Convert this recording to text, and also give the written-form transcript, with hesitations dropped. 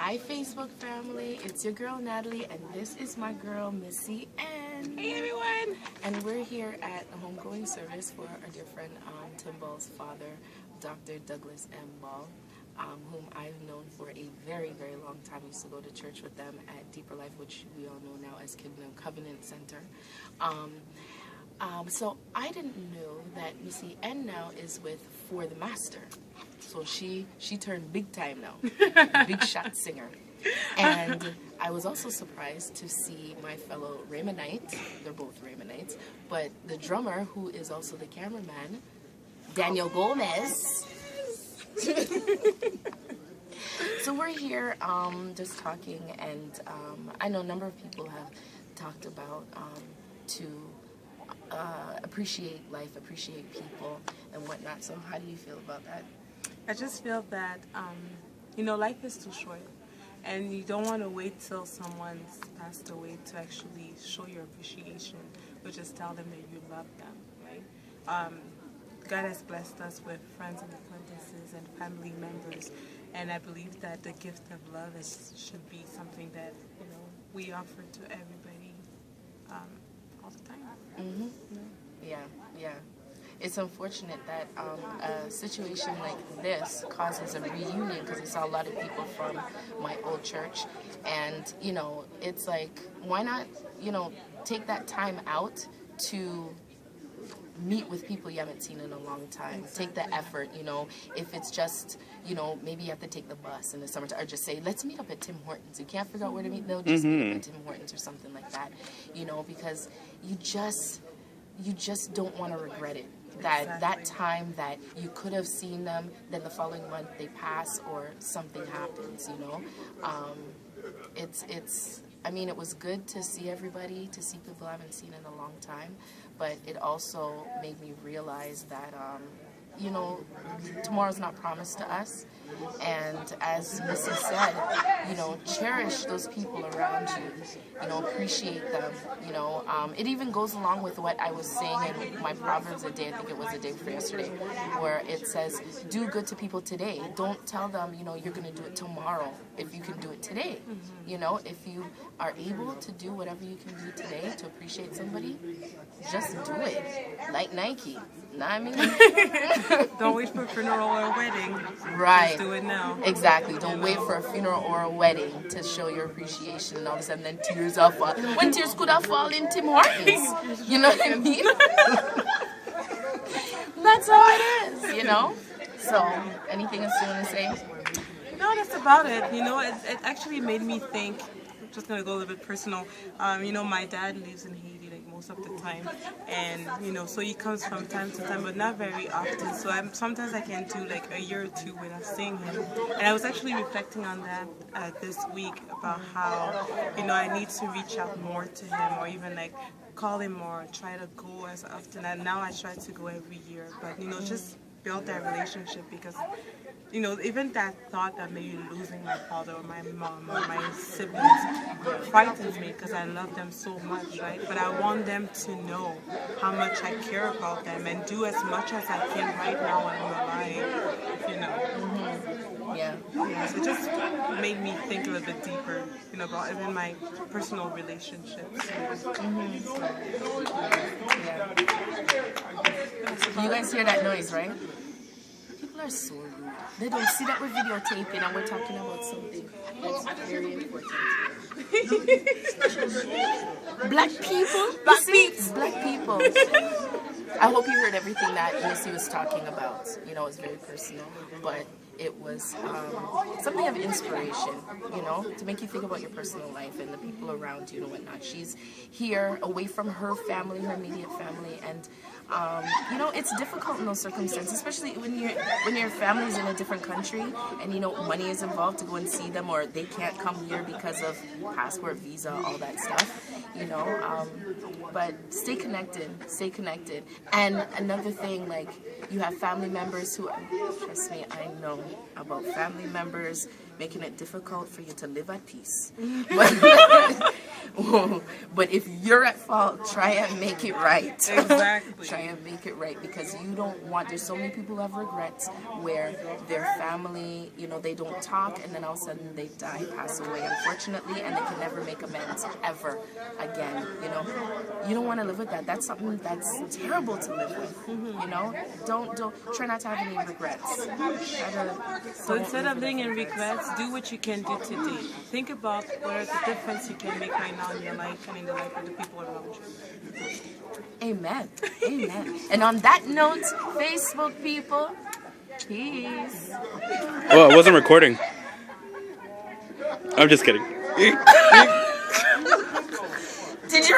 Hi Facebook family, it's your girl Natalie and this is my girl Missy N. Hey everyone! And we're here at a homegoing service for our dear friend Tim Ball's father, Dr. Douglas M. Ball, whom I've known for a very, very long time. I used to go to church with them at Deeper Life, which we all know now as Kingdom Covenant Center. So I didn't know that Missy N now is with For the Master. So she turned big time now, big shot singer. And I was also surprised to see my fellow Raymondite, they're both Raymondite, but the drummer, who is also the cameraman, Daniel Gomez. So we're here just talking, and I know a number of people have talked about to appreciate life, appreciate people, and whatnot. So how do you feel about that? I just feel that, you know, life is too short, and you don't want to wait till someone's passed away to actually show your appreciation, or just tell them that you love them, right? God has blessed us with friends and acquaintances and family members, and I believe that the gift of love should be something that, you know, we offer to everybody all the time. Mm-hmm. Yeah. It's unfortunate that a situation like this causes a reunion, because I saw a lot of people from my old church, and you know, it's like, why not, you know, take that time out to meet with people you haven't seen in a long time. Exactly. Take the effort, you know, if it's just, you know, maybe you have to take the bus in the summertime, or just say, let's meet up at Tim Hortons. You can't figure out where to meet, they'll just meet up at Tim Hortons or something like that, you know, because you just don't want to regret it. That time that you could have seen them, then the following month they pass or something happens, you know. I mean, it was good to see everybody, to see people I haven't seen in a long time, but it also made me realize that, you know, tomorrow's not promised to us. And as Missy said, you know, cherish those people around you, you know, appreciate them, you know. It even goes along with what I was saying in my Proverbs a day, I think it was a day for yesterday, where it says, do good to people today. Don't tell them, you know, you're going to do it tomorrow if you can do it today. You know, if you are able to do whatever you can do today to appreciate somebody, just do it. Like Nike. Know what I mean? Don't wait for a funeral or a wedding. Right. Just do it now. Exactly. Don't wait for a funeral or a wedding to show your appreciation, and all of a sudden then tears are fall. When tears could have fallen in Tim Hortons. You know what I mean? That's how it is, you know? So, anything else you want to say? No, that's about it. You know, it actually made me think. I'm just going to go a little bit personal. You know, my dad lives in Haiti most of the time, and you know, so he comes from time to time, but not very often. So sometimes I can do like a year or two without seeing him. And I was actually reflecting on that this week, about how, you know, I need to reach out more to him, or even like call him more, try to go as often. And now I try to go every year, but you know, just build that relationship, because you know, even that thought that maybe losing my father or my mom or my siblings frightens me, because I love them so much, right? But I want them to know how much I care about them and do as much as I can right now when I'm alive, you know. Yeah. So it just made me think a little bit deeper, you know, about even my personal relationships. You guys hear that noise, right? People are so rude. They don't see that we're videotaping and we're talking about something that's very important. Black people? Black people. I hope you heard everything that Missy was talking about. You know, it's very personal, but it was something of inspiration, you know, to make you think about your personal life and the people around you and whatnot. She's here away from her family, her immediate family, and you know, it's difficult in those circumstances, especially when your family's in a different country and, you know, money is involved to go and see them, or they can't come here because of passport, visa, all that stuff, you know. But stay connected. And another thing, like, you have family members who, trust me, I know about family members making it difficult for you to live at peace. But if you're at fault, try and make it right. Exactly. Try and make it right, because you don't want, there's so many people who have regrets where their family, you know, they don't talk, and then all of a sudden they die, pass away, unfortunately, and they can never make amends ever again. You know, you don't want to live with that. That's something that's terrible to live with. You know, don't try not to have any regrets. So instead of living in regrets, do what you can do today. Think about what are the difference you can make right now in your life and in the life of the people around you. Amen. Amen. And on that note, Facebook people, peace. Well, I wasn't recording. I'm just kidding.